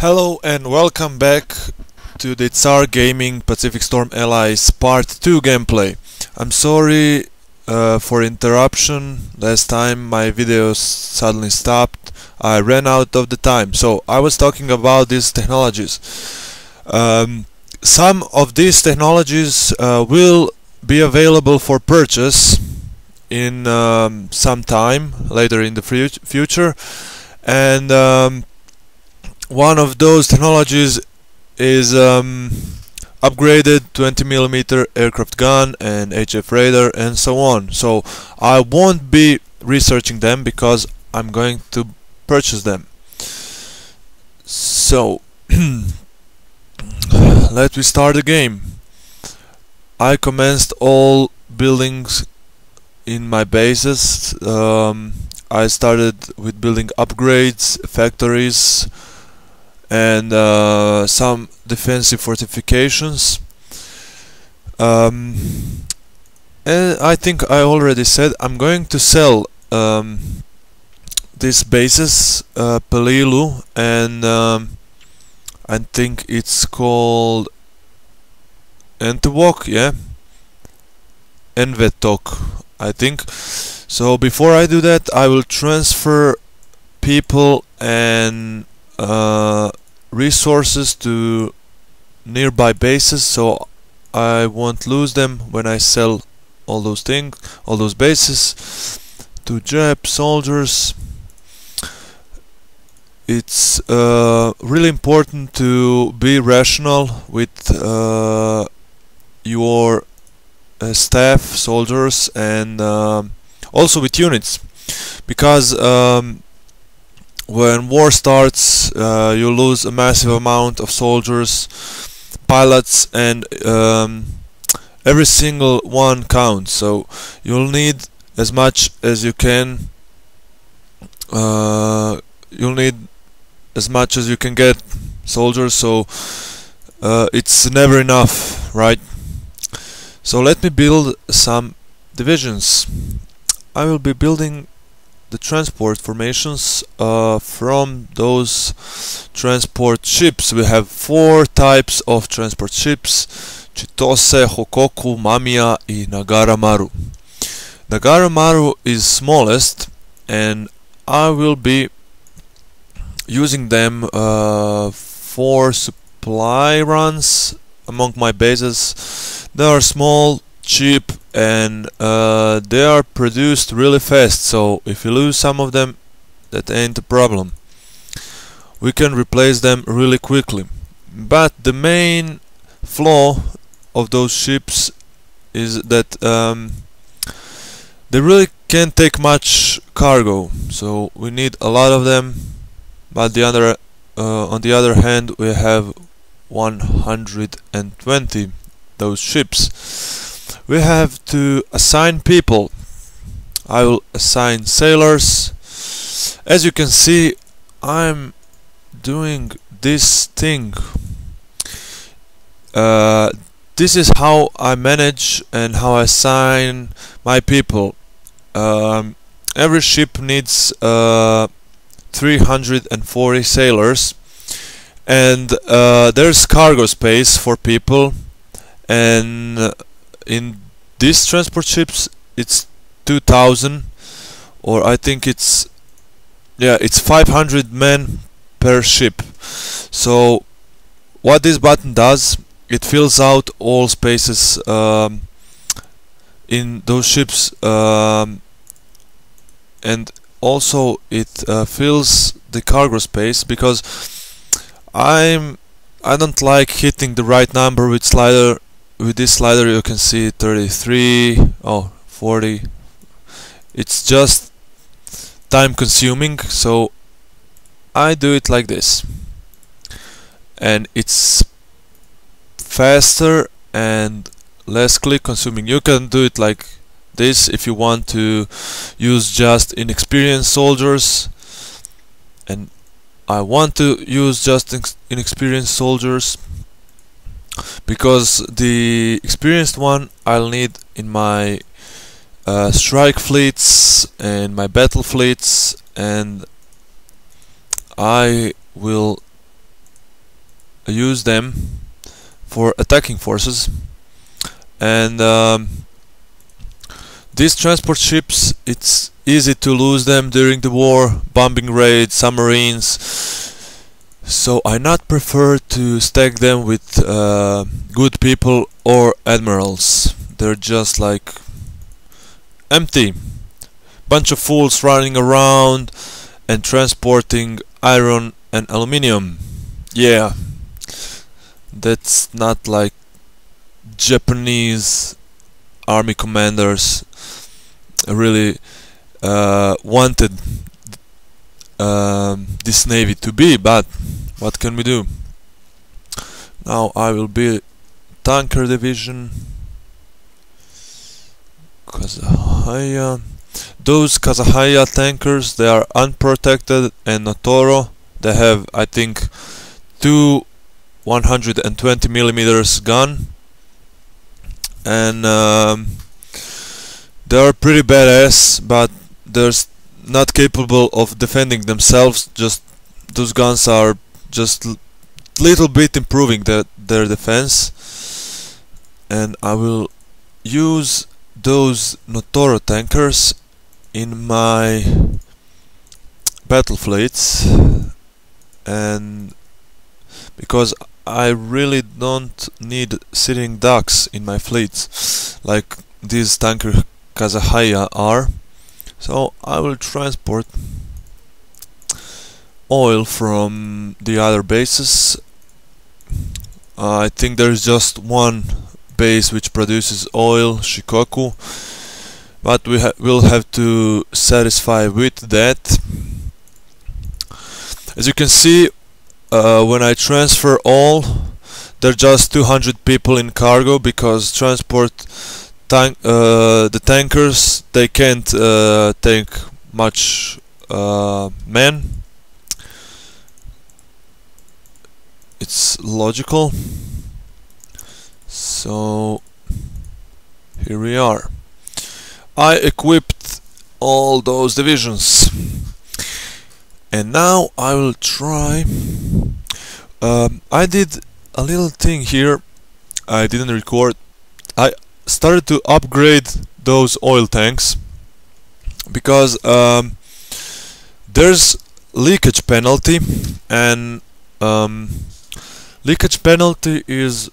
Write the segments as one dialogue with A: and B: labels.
A: Hello and welcome back to the Tsar Gaming Pacific Storm Allies Part 2 gameplay. I'm sorry for interruption. Last time my videos suddenly stopped. I ran out of the time. So I was talking about these technologies. Some of these technologies will be available for purchase in some time later in the future, and one of those technologies is upgraded 20mm aircraft gun and HF radar and so on. So I won't be researching them because I'm going to purchase them. So let me start the game. I commenced all buildings in my bases. I started with building upgrades, factories, and some defensive fortifications. And I think I already said I'm going to sell these bases, Pelilu, and I think it's called Entewok, yeah, Envetok, I think. So before I do that, I will transfer people and resources to nearby bases, so I won't lose them when I sell all those things, all those bases to Jap soldiers. It's really important to be rational with your staff, soldiers, and also with units, because when war starts, you lose a massive amount of soldiers, pilots, and every single one counts. So you'll need as much as you can. You'll need as much as you can get soldiers. So it's never enough, right? So let me build some divisions. I will be building the transport formations from those transport ships. We have 4 types of transport ships: Chitose, Hokoku, Mamiya, and Nagara-maru. Nagara-maru is smallest, and I will be using them for supply runs among my bases. They are small, cheap, and they are produced really fast, so if you lose some of them, that ain't a problem. We can replace them really quickly. But the main flaw of those ships is that they really can't take much cargo, so we need a lot of them. But on the other hand, we have 120 those ships. We have to assign people. I will assign sailors. As you can see, I'm doing this thing. This is how I manage and how I assign my people. Every ship needs 340 sailors, and there's cargo space for people, and in these transport ships it's 2000, or I think it's 500 men per ship. So what this button does, it fills out all spaces in those ships, and also it fills the cargo space, because I don't like hitting the right number with slider. With this slider you can see 33, 40. It's just time consuming, so I do it like this, and it's faster and less click consuming. You can do it like this if you want to use just inexperienced soldiers, and I want to use just inexperienced soldiers because the experienced one I'll need in my strike fleets and my battle fleets, and I will use them for attacking forces. And these transport ships, it's easy to lose them during the war, bombing raids, submarines. So I not prefer to stack them with good people or admirals. They're just like empty bunch of fools running around and transporting iron and aluminium. Yeah, that's not like Japanese army commanders really wanted this navy to be, but what can we do? Now I will build tanker division. Kazahaya. Those Kazahaya tankers, they are unprotected, and Notoro, they have, I think, two 120mm gun, and they are pretty badass, but they're not capable of defending themselves. Just those guns are just little bit improving their defense, and I will use those Notoro tankers in my battle fleets, and because I really don't need sitting ducks in my fleets like these tanker Kazahaya are, so I will transport oil from the other bases. I think there's just one base which produces oil, Shikoku, but we'll have to satisfy with that. As you can see, when I transfer all, there are just 200 people in cargo, because transport the tankers, they can't take much men. It's logical. So here we are. I equipped all those divisions, and now I will try. I did a little thing here I didn't record. I started to upgrade those oil tanks because there's leakage penalty, and leakage penalty is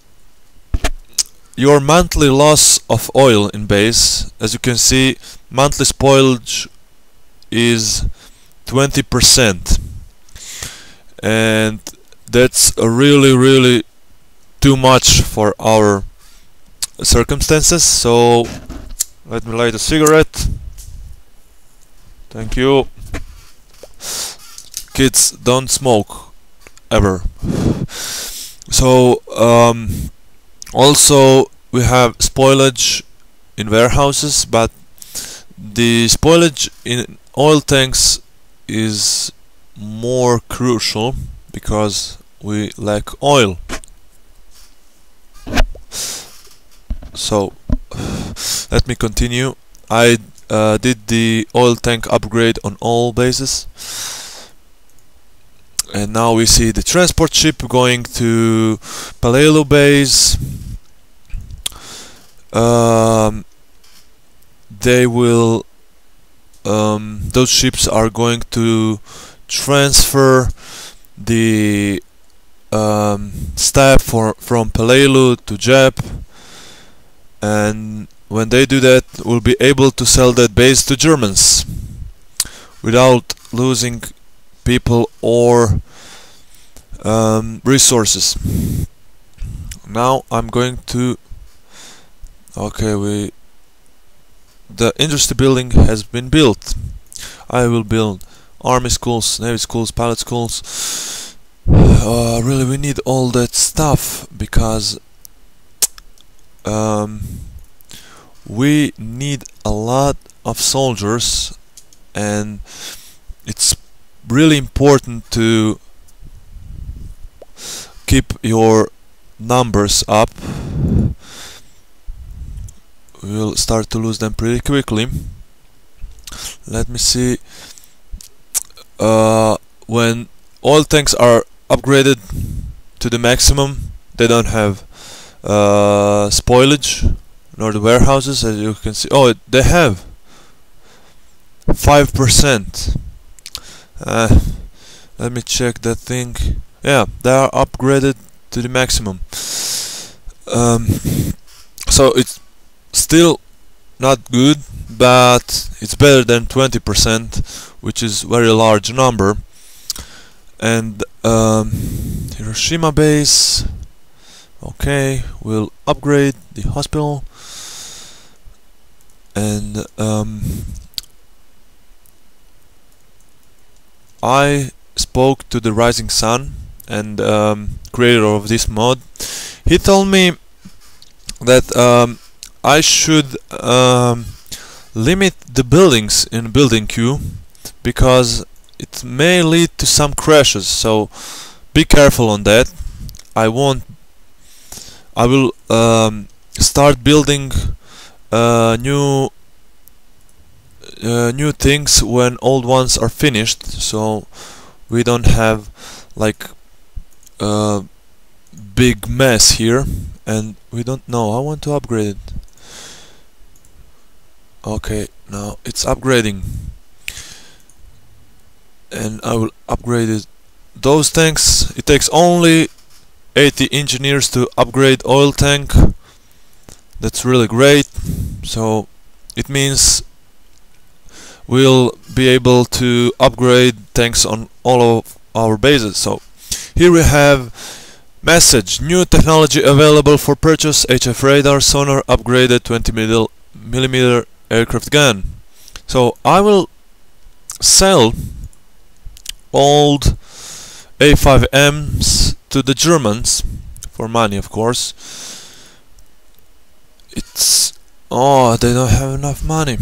A: your monthly loss of oil in base. As you can see, monthly spoilage is 20%, and that's really too much for our circumstances. So let me light a cigarette. Thank you. Kids, don't smoke ever. So also we have spoilage in warehouses, but the spoilage in oil tanks is more crucial because we lack oil. So let me continue. I did the oil tank upgrade on all bases, and now we see the transport ship going to Palelu base. They will those ships are going to transfer the staff from Palelu to Jap, and when they do that, we'll be able to sell that base to Germans without losing people or resources. Now I'm going to the industry building has been built. I will build army schools, navy schools, pilot schools. Really, we need all that stuff because we need a lot of soldiers, and it's really important to keep your numbers up. We'll start to lose them pretty quickly. Let me see. When oil tanks are upgraded to the maximum. They don't have spoilage nor the warehouses, as you can see. Oh, they have 5%. Let me check that thing. Yeah, they are upgraded to the maximum. So it's still not good, but it's better than 20%, which is very large number. And Hiroshima base. Okay, we'll upgrade the hospital. And I spoke to the Rising Sun and creator of this mod. He told me that I should limit the buildings in building queue because it may lead to some crashes, so be careful on that. I will start building new things when old ones are finished, so we don't have like a big mess here. And we don't know. I want to upgrade it. Okay, now it's upgrading, and I will upgrade it. Those tanks, it takes only 80 engineers to upgrade oil tank. That's really great. So it means we'll be able to upgrade tanks on all of our bases. So here we have message: new technology available for purchase, HF radar, sonar upgraded, 20mm aircraft gun. So I will sell old A5Ms to the Germans for money, of course. Oh, they don't have enough money.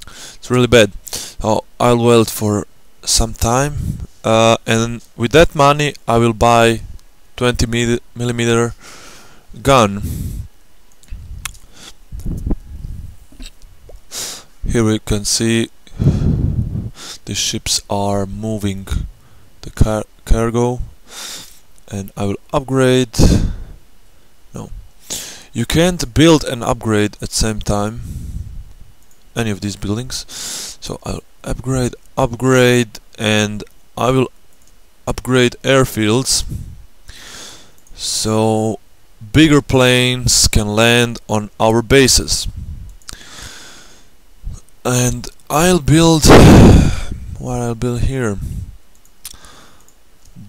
A: It's really bad. So I'll wait for some time, and with that money I will buy 20mm gun. Here we can see the ships are moving the cargo, and I will upgrade. No, you can't build and upgrade at the same time any of these buildings, so I'll upgrade, and I will upgrade airfields so bigger planes can land on our bases. And I'll build what I'll build here: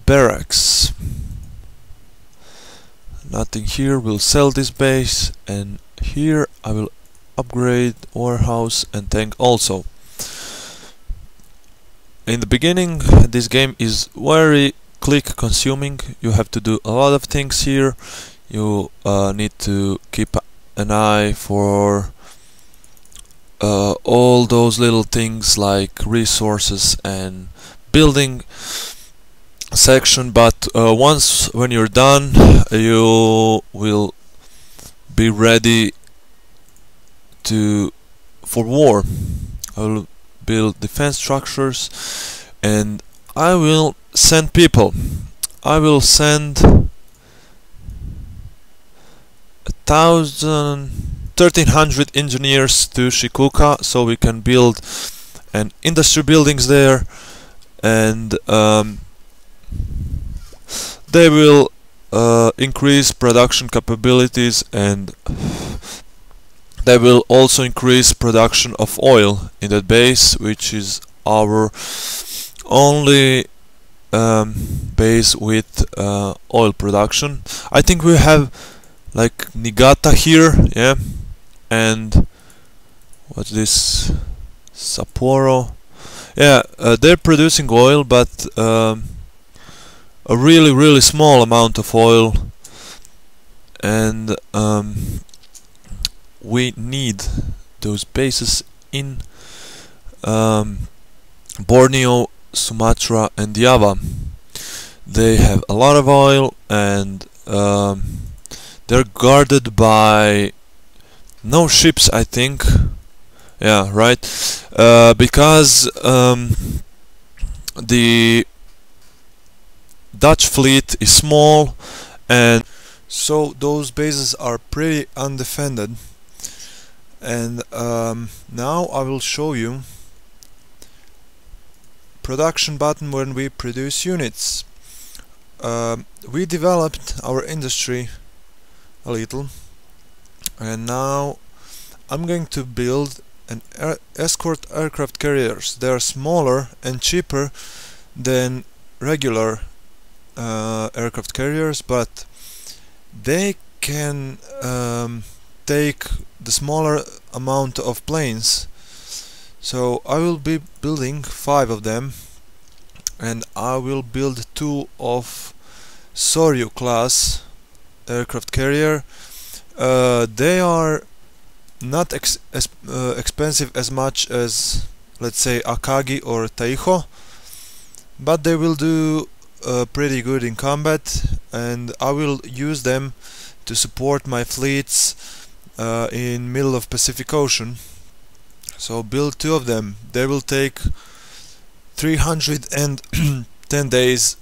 A: barracks. Nothing here. We'll sell this base, and here I will upgrade warehouse and tank also. In the beginning, this game is very click consuming. You have to do a lot of things here. You need to keep an eye for all those little things like resources and building section, but once when you're done, you will be ready for war. I will build defense structures, and I will send people. I will send 1,300 engineers to Shikuka, so we can build an industry buildings there, and they will increase production capabilities, and they will also increase production of oil in that base, which is our only base with oil production. I think we have like Niigata here, yeah, and what's this? Sapporo. Yeah, they're producing oil, but a really small amount of oil, and we need those bases in Borneo, Sumatra and Java. They have a lot of oil, and they're guarded by no ships, I think. Yeah, right. Because the Dutch fleet is small, and so those bases are pretty undefended. And now I will show you production button when we produce units. We developed our industry a little, and now I'm going to build an escort aircraft carriers. They are smaller and cheaper than regular aircraft carriers, but they can take the smaller amount of planes. So I will be building 5 of them, and I will build 2 of Soryu class aircraft carrier. They are not expensive as much as, let's say, Akagi or Taiho, but they will do pretty good in combat, and I will use them to support my fleets in middle of Pacific Ocean. So build 2 of them. They will take 310 days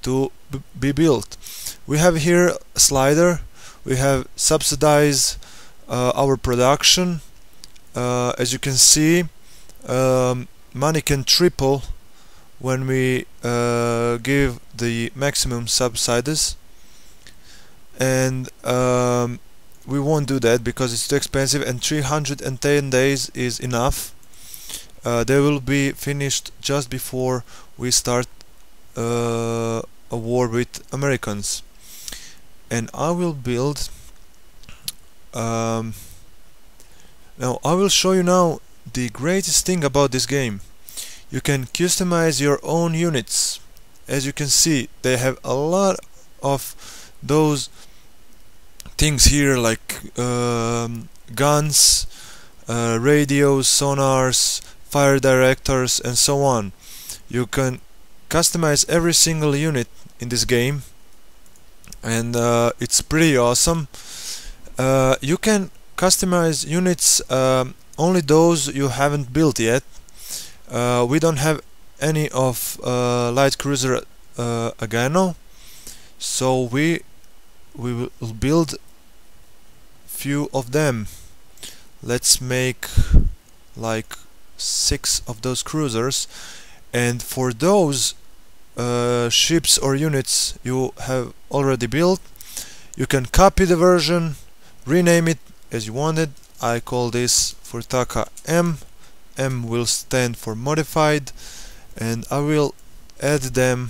A: to be built. We have here a slider. We have subsidize our production. As you can see, money can triple when we give the maximum subsidies, and we won't do that because it's too expensive, and 310 days is enough. They will be finished just before we start a war with Americans. And I will build now I will show you now the greatest thing about this game. You can customize your own units. As you can see, they have a lot of those things here, like guns, radios, sonars, fire directors, and so on. You can customize every single unit in this game, and it's pretty awesome. You can customize units, only those you haven't built yet. We don't have any of light cruiser Agano, so we will build few of them. Let's make like 6 of those cruisers, and for those ships or units you have already built, you can copy the version, rename it as you wanted. I call this Furtaka M. M will stand for modified, and I will add them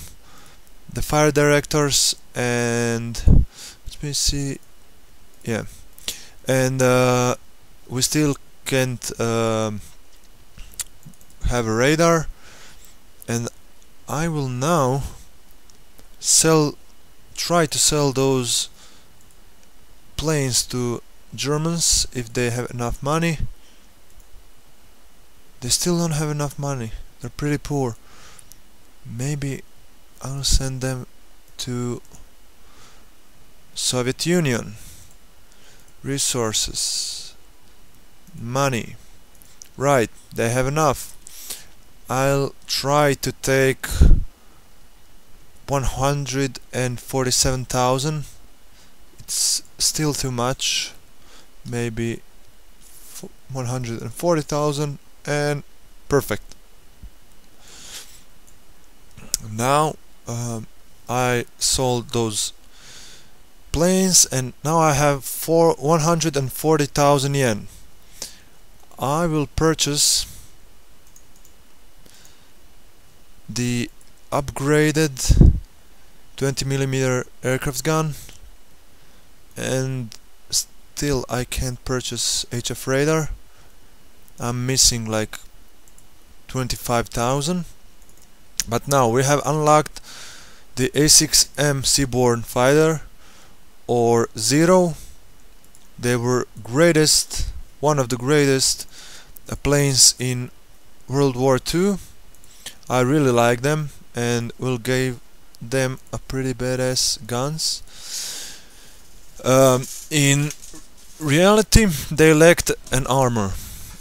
A: the fire directors, and let me see, yeah, and we still can't have a radar. And I will now try to sell those planes to Germans if they have enough money. They still don't have enough money. They're pretty poor. Maybe I'll send them to Soviet Union. Resources, money. Right, they have enough. I'll try to take 147,000. It's still too much. Maybe 140,000, and perfect. Now I sold those planes, and now I have 140,000 yen. I will purchase the upgraded 20mm aircraft gun, and still I can't purchase HF radar. I'm missing like 25,000. But now we have unlocked the A6M Seaborne Fighter, or Zero. They were one of the greatest planes in World War II. I really like them, and will give them a pretty badass guns. In reality, they lacked an armor.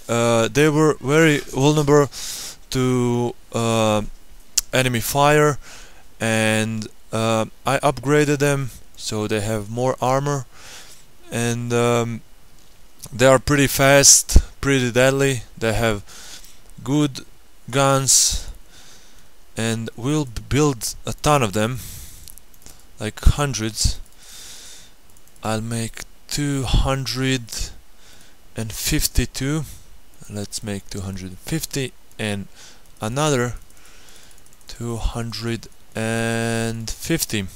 A: They were very vulnerable to enemy fire, and I upgraded them so they have more armor, and they are pretty fast, pretty deadly. They have good guns, and we'll build a ton of them, like hundreds. I'll make 252. Let's make 250 and another 250.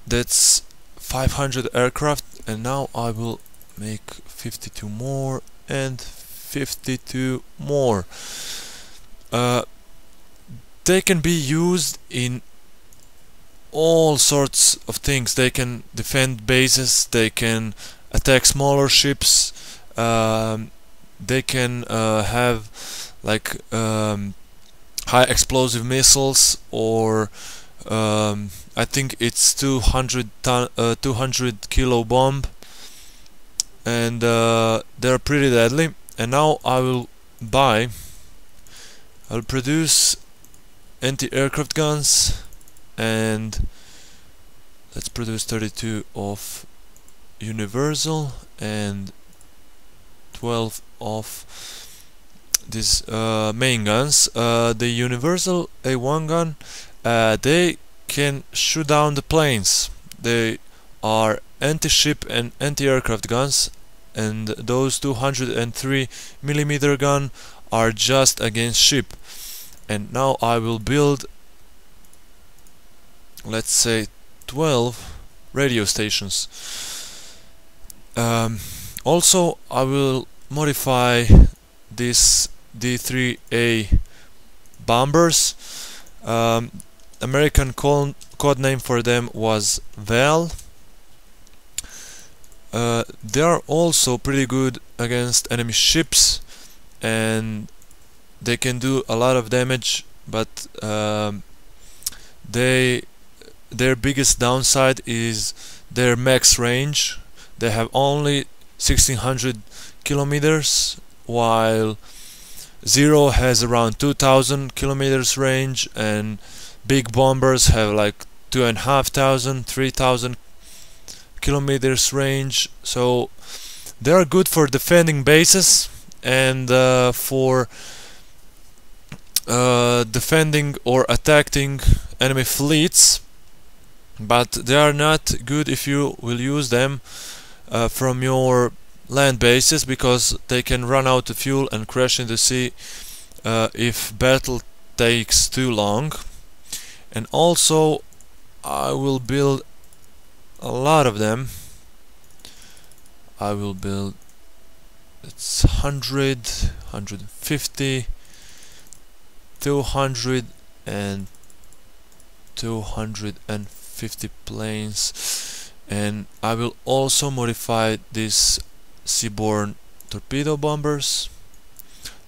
A: That's 500 aircraft, and now I will make 52 more and 52 more. They can be used in all sorts of things. They can defend bases, they can attack smaller ships, they can have like high explosive missiles, or I think it's 200 kilo bomb, and they're pretty deadly. And now I'll produce anti-aircraft guns, and let's produce 32 of universal and 12 of these main guns. The universal A1 gun, they can shoot down the planes. They are anti-ship and anti-aircraft guns, and those 203mm gun are just against ship. And now I will build, let's say, 12 radio stations. Also, I will modify these D3A bombers. American code name for them was Val. They are also pretty good against enemy ships, and they can do a lot of damage, but their biggest downside is their max range. They have only 1600 kilometers, while Zero has around 2000 kilometers range, and big bombers have like 2500, 3000 kilometers range. So they are good for defending bases and for defending or attacking enemy fleets, but they are not good if you will use them from your land bases, because they can run out of fuel and crash in the sea if battle takes too long. And also I will build a lot of them. I will build, it's 100, 150, 200 and 250 planes. And I will also modify these seaborne torpedo bombers.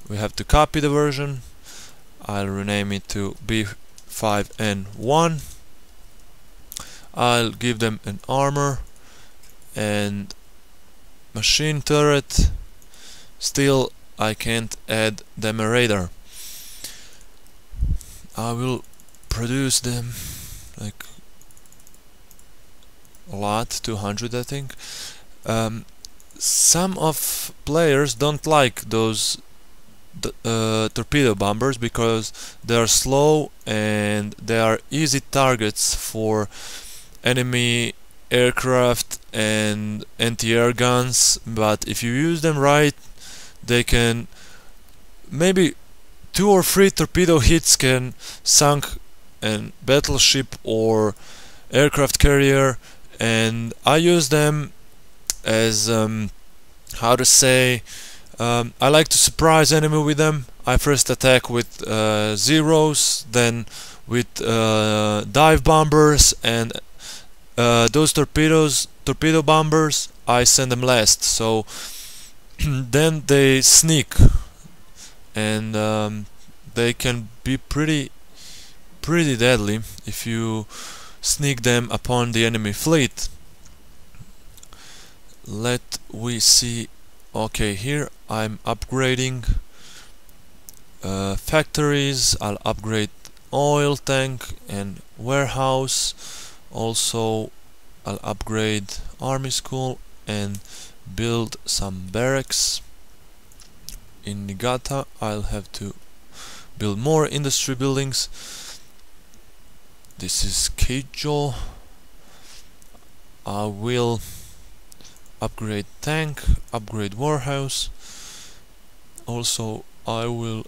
A: We have to copy the version. I'll rename it to B5N1. I'll give them an armor and machine turret. Still, I can't add them a radar. I will produce them like a lot, 200 I think. Some of players don't like those torpedo bombers because they are slow and they are easy targets for enemy aircraft and anti-air guns, but if you use them right, they can, maybe 2 or 3 torpedo hits can sink a battleship or aircraft carrier. And I use them as how to say, I like to surprise enemy with them. I first attack with zeros, then with dive bombers, and those torpedo bombers, I send them last. So then they sneak, and they can be pretty deadly if you sneak them upon the enemy fleet. Let we see. Okay, here I'm upgrading factories. I'll upgrade oil tank and warehouse. Also, I'll upgrade army school and build some barracks. In Niigata I'll have to build more industry buildings. This is Keijo. I will upgrade tank, upgrade warehouse. Also I will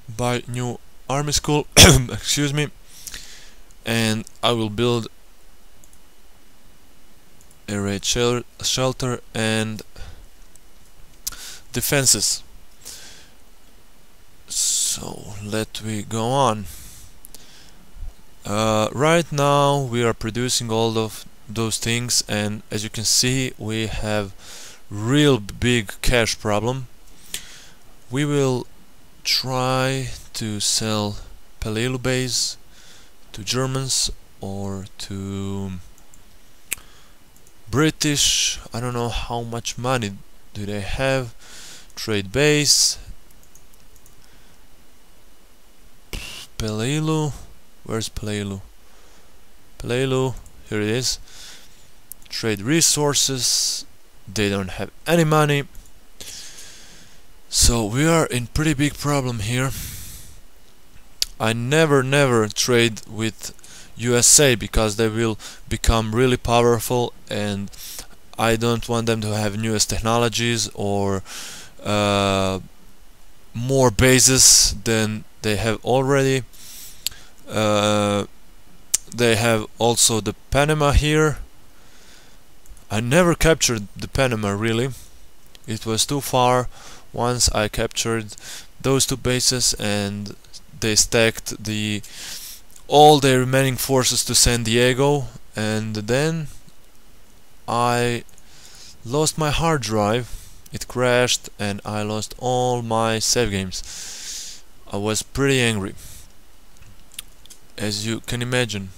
A: buy new army school excuse me, and I will build a raid shelter and defenses. So let we go on. Right now we are producing all of those things, and as you can see we have real big cash problem. We will try to sell Pelilu base to Germans or to British. I don't know how much money do they have. Trade base Pelilu. Where's Pelilu? Pelilu, here it is. Trade resources. They don't have any money. So we are in pretty big problem here. I never trade with USA because they will become really powerful, and I don't want them to have newest technologies or more bases than they have already. They have also the Panama here. I never captured the Panama really. It was too far. Once I captured those two bases and they stacked all their remaining forces to San Diego, and then I lost my hard drive. It crashed and I lost all my save games. I was pretty angry, as you can imagine.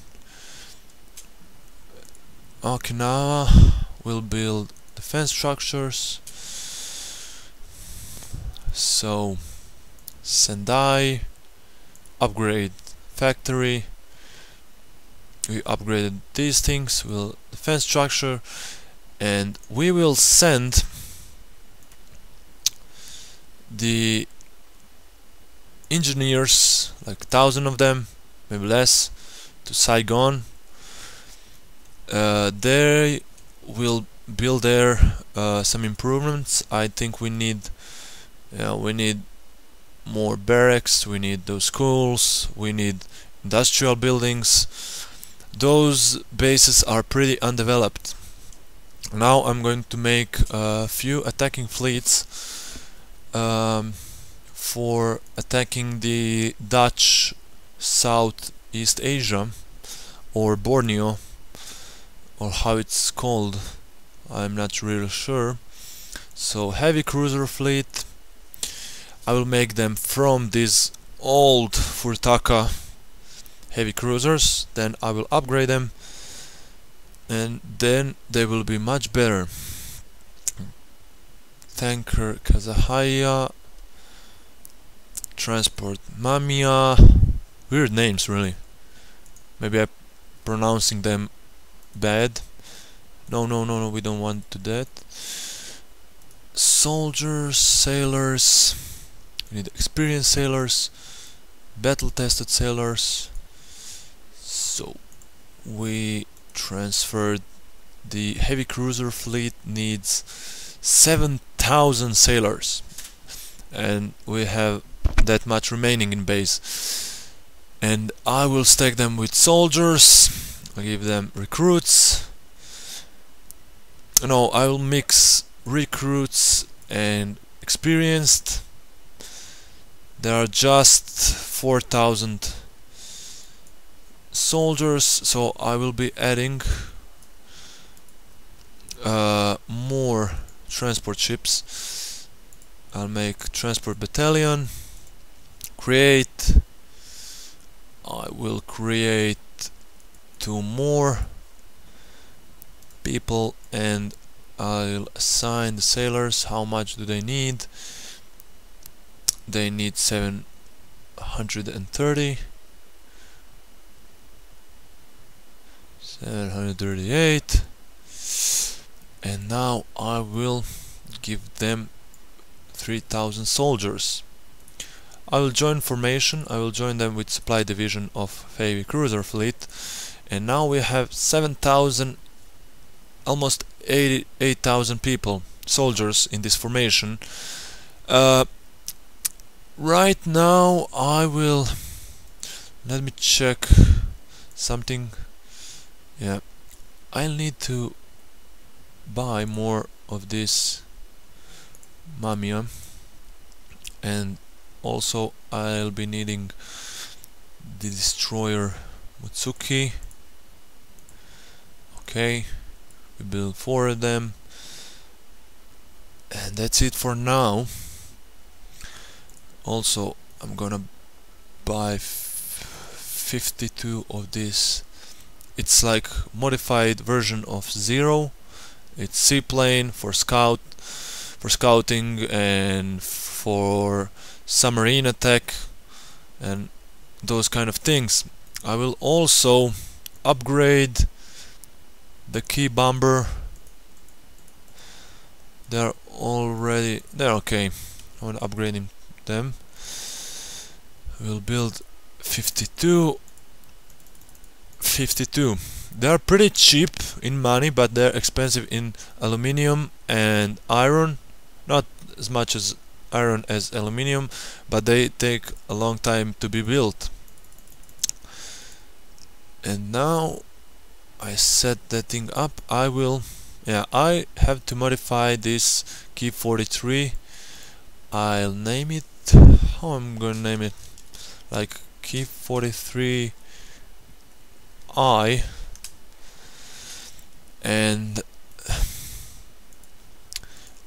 A: Okinawa will build defense structures. So Sendai, upgrade factory. We upgraded these things, will defense structure, and we will send the engineers, like 1,000 of them, maybe less, to Saigon. They will build there some improvements. I think we need more barracks, we need those schools, we need industrial buildings. Those bases are pretty undeveloped. Now I'm going to make a few attacking fleets for attacking the Dutch Southeast Asia, or Borneo, or how it's called, I'm not really sure. So heavy cruiser fleet, I will make them from these old Furutaka heavy cruisers, then I will upgrade them, and then they will be much better. Tanker Kazahaya, transport Mamiya. Weird names really. Maybe I'm pronouncing them bad. No, we don't want to do that. Soldiers, sailors, we need experienced sailors, battle tested sailors. So we transferred the heavy cruiser fleet needs 7,000 sailors, and we have that much remaining in base, and I will stack them with soldiers. I give them recruits. No, I will mix recruits and experienced. There are just 4,000 soldiers, so I will be adding more transport ships. I'll make transport battalion, create. I will create 2 more people, and I'll assign the sailors. How much do they need? They need 730. 738. And now I will give them 3000 soldiers. I will join formation. I will join them with supply division of heavy cruiser fleet, and now we have 7,000, almost 8,000 people, soldiers in this formation. Right now I will, let me check something. Yeah, I'll need to buy more of this Mamiya, and also I'll be needing the destroyer Mutsuki. Okay, we build 4 of them, and that's it for now. Also, I'm gonna buy 52 of this. It's like modified version of Zero. It's seaplane for scouting and for submarine attack and those kind of things. I will also upgrade the key bomber. They're okay. I'm upgrading them. We'll build 52. They're pretty cheap in money, but they're expensive in aluminium and iron. Not as much as iron as aluminium, but they take a long time to be built. And now I set that thing up. I have to modify this key 43. I'll name it, how I'm gonna name it, like key 43I, and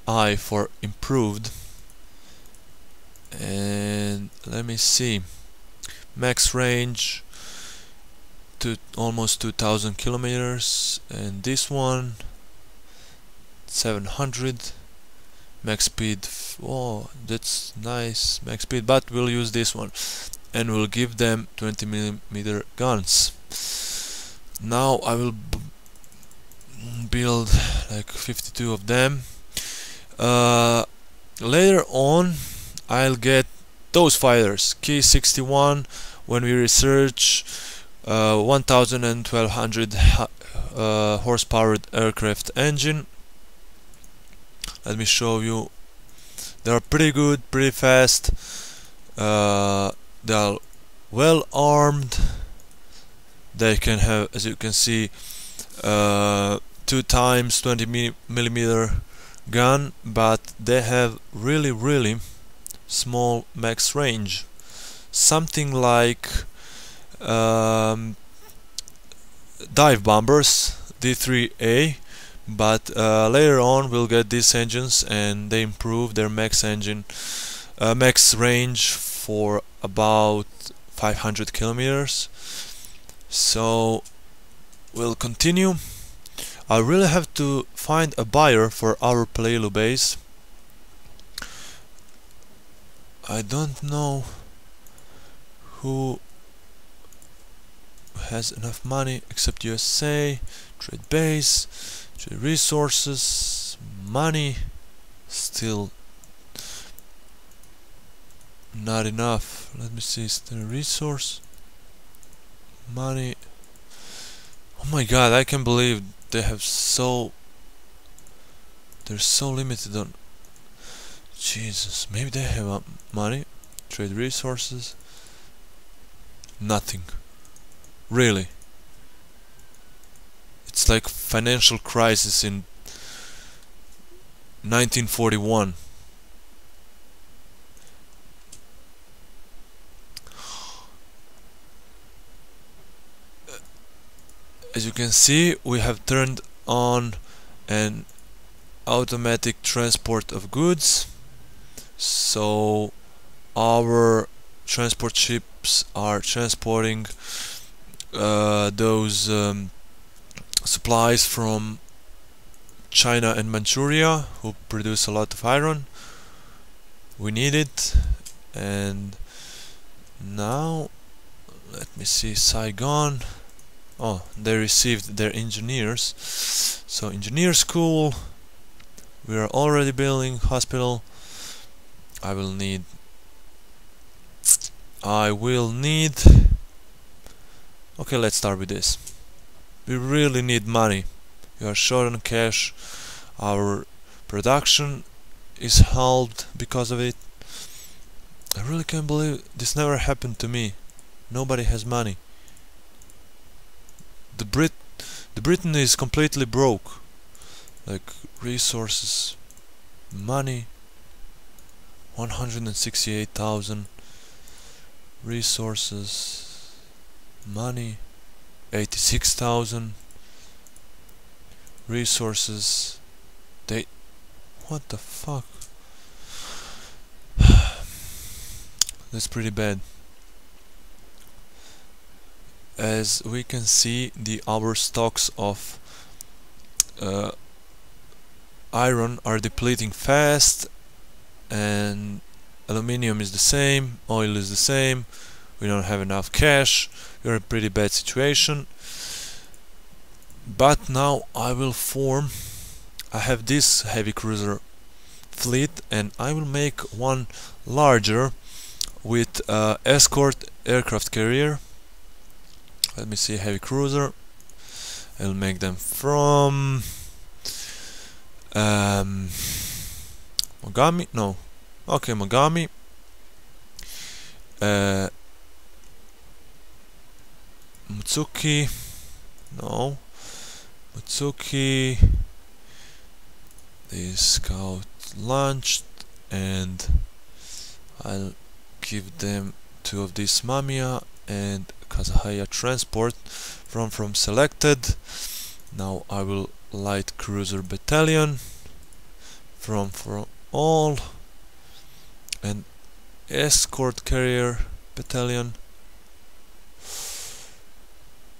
A: I for improved. And let me see, max range to almost 2000 kilometers, and this one 700. Max speed, oh, that's nice, max speed, but we'll use this one, and we'll give them 20mm guns. Now I will build like 52 of them. Later on I'll get those fighters, key 61, when we research 1000 and 1200 horsepower aircraft engine. Let me show you. They are pretty good, pretty fast. They are well armed. They can have, as you can see, 2 times 20mm gun, but they have really small max range, something like dive bombers D3A. But later on we'll get these engines, and they improve their max range for about 500 kilometers. So we'll continue. I really have to find a buyer for our Pleilu base. I don't know who has enough money except USA. Trade base, trade resources, money, still not enough. Let me see, is there a resource? Money. Oh my god, I can't believe they have they're so limited on. Jesus, maybe they have money. Trade resources, nothing. Really, it's like financial crisis in 1941. As you can see, we have turned on an automatic transport of goods, so our transport ships are transporting those supplies from China and Manchuria, who produce a lot of iron. We need it. And now let me see, Saigon. Oh, they received their engineers. So engineer school. We are already building hospital. I will need. Okay, let's start with this. We really need money. We are short on cash. Our production is halved because of it. I really can't believe this never happened to me. Nobody has money. The Britain is completely broke. Like resources, money, 168,000. Resources, money, 86,000. Resources, what the fuck? That's pretty bad. As we can see, our stocks of iron are depleting fast, and aluminium is the same, oil is the same. We don't have enough cash. We're in a pretty bad situation. But now I have this heavy cruiser fleet, and I will make one larger with escort aircraft carrier. Let me see, heavy cruiser. I'll make them from Mogami. No, okay, Mogami. Mutsuki. No, Mutsuki. The scout launched, and I'll give them 2 of these Mamiya and Kazahaya transport from selected. Now I will light cruiser battalion from all, and escort carrier battalion,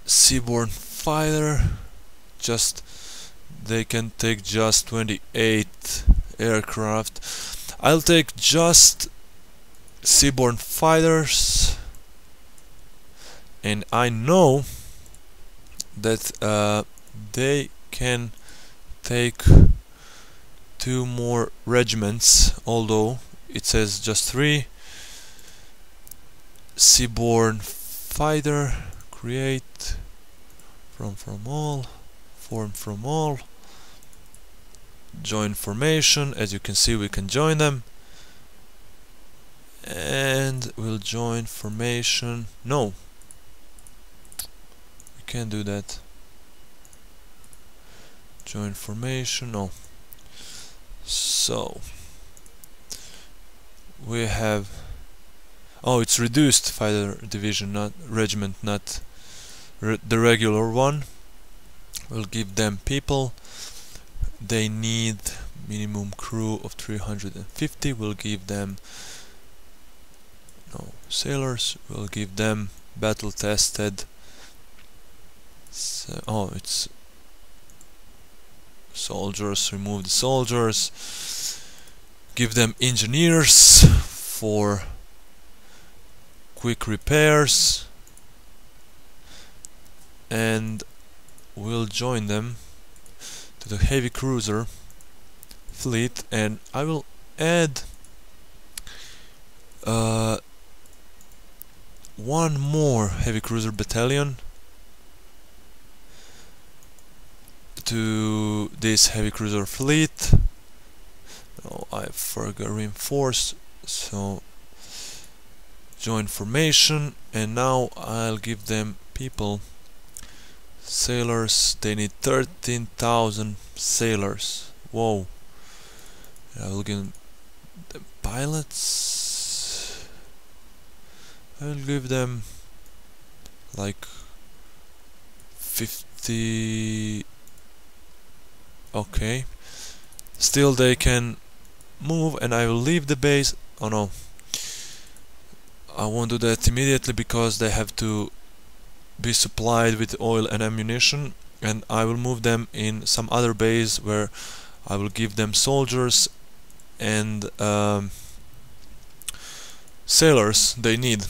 A: seaborne fighter. They can take just 28 aircraft. I'll take just seaborne fighters, and I know that they can take 2 more regiments, although it says just 3. Seaborne fighter, create from all, form from all, join formation. As you can see, we can join them, and we'll join formation. No, we can't do that. Join formation, no. So we have, oh, it's reduced fighter division, not regiment, not the regular one. We'll give them people. They need minimum crew of 350. We'll give them sailors. We'll give them battle tested. So, oh, it's soldiers. Remove the soldiers. Give them engineers for quick repairs, and we'll join them to the heavy cruiser fleet, and I will add 1 more heavy cruiser battalion to this heavy cruiser fleet. Oh, I forgot reinforce, so join formation, and now I'll give them people. Sailors, they need 13,000 sailors. Whoa. I will give them the pilots. I will give them like 50. Okay. Still they can move, and I will leave the base. Oh no, I won't do that immediately because they have to be supplied with oil and ammunition, and I will move them in some other base where I will give them soldiers and sailors they need.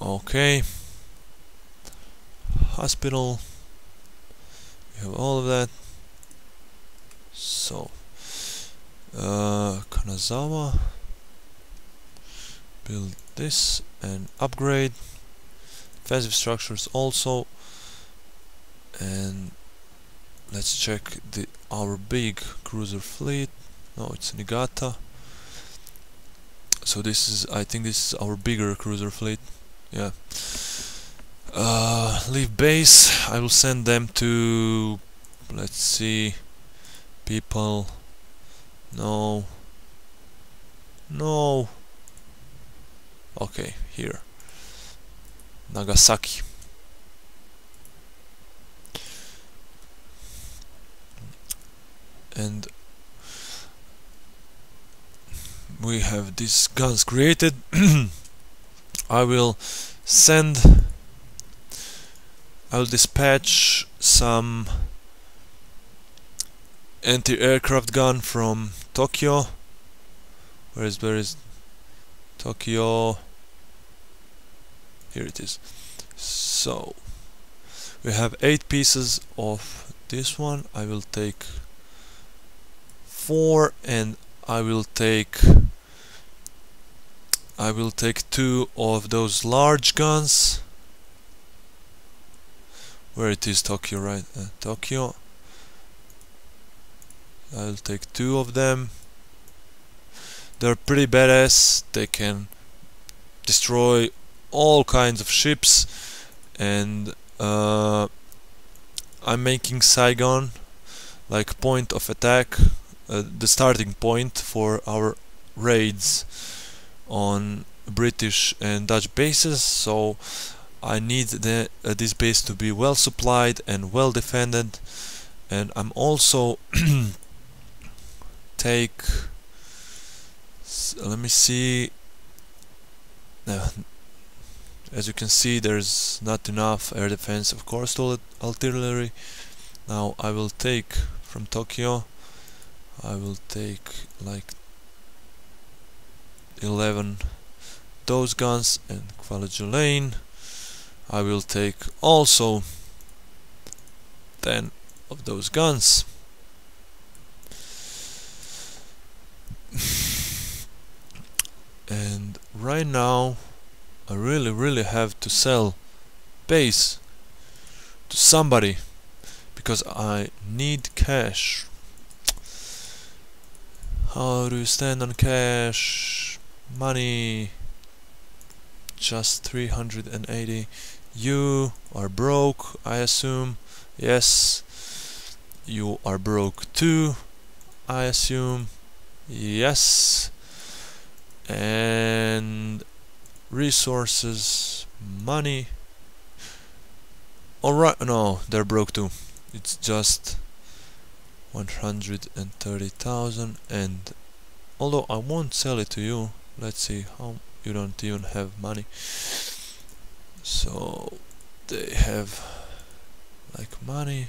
A: Okay, hospital. We have all of that. So Kanazawa, build this and upgrade defensive structures also. And let's check our big cruiser fleet. No, it's Niigata. So this is, I think this is our bigger cruiser fleet. Yeah. Leave base. I will send them to, let's see, people. No. No. Okay, here. Nagasaki. And we have these guns created. I will dispatch some anti-aircraft gun from Tokyo. Where is Tokyo? Here it is. So we have 8 pieces of this one. I will take 4, and I will take 2 of those large guns. Where it is, Tokyo, right? Tokyo. I'll take 2 of them. They're pretty badass. They can destroy all kinds of ships, and I'm making Saigon like point of attack, the starting point for our raids on British and Dutch bases. So I need this base to be well supplied and well defended. And I'm also take, let me see, as you can see, there's not enough air defense, of course, to artillery. Now I will take from Tokyo, I will take like 11 those guns, and Kwajalein I will take also 10 of those guns. And right now I really have to sell base to somebody because I need cash. How do you stand on cash? Money. Just 380. You are broke, I assume. Yes. You are broke too, I assume. Yes. And resources, money. Alright, no, they're broke too. It's just 130,000, and although I won't sell it to you, let's see how you don't even have money. So they have like money.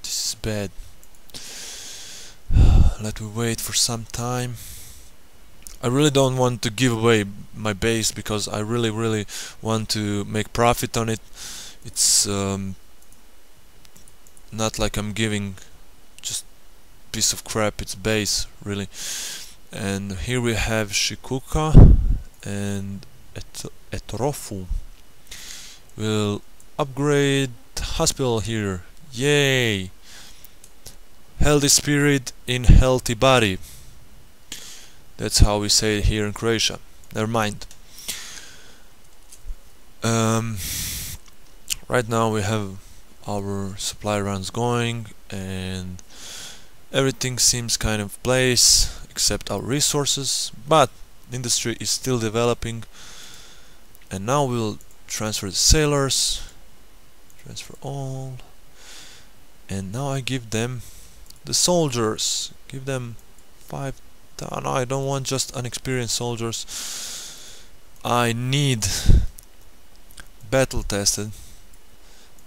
A: This is bad. Let me wait for some time. I really don't want to give away my base because I really want to make profit on it. It's not like I'm giving just piece of crap, it's base really. And here we have Shikuka and Etorofu. We'll upgrade hospital here. Yay! Healthy spirit in healthy body. That's how we say it here in Croatia. Never mind. Right now we have our supply runs going and everything seems kind of place except our resources, but industry is still developing. And now we'll transfer the sailors, transfer all, and now I give them the soldiers. Give them 5. No, I don't want just unexperienced soldiers. I need battle tested.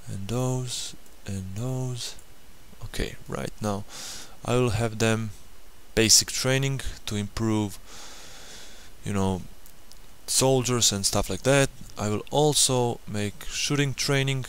A: And those and those. Okay, right now I will have them basic training to improve, you know, soldiers and stuff like that. I will also make shooting training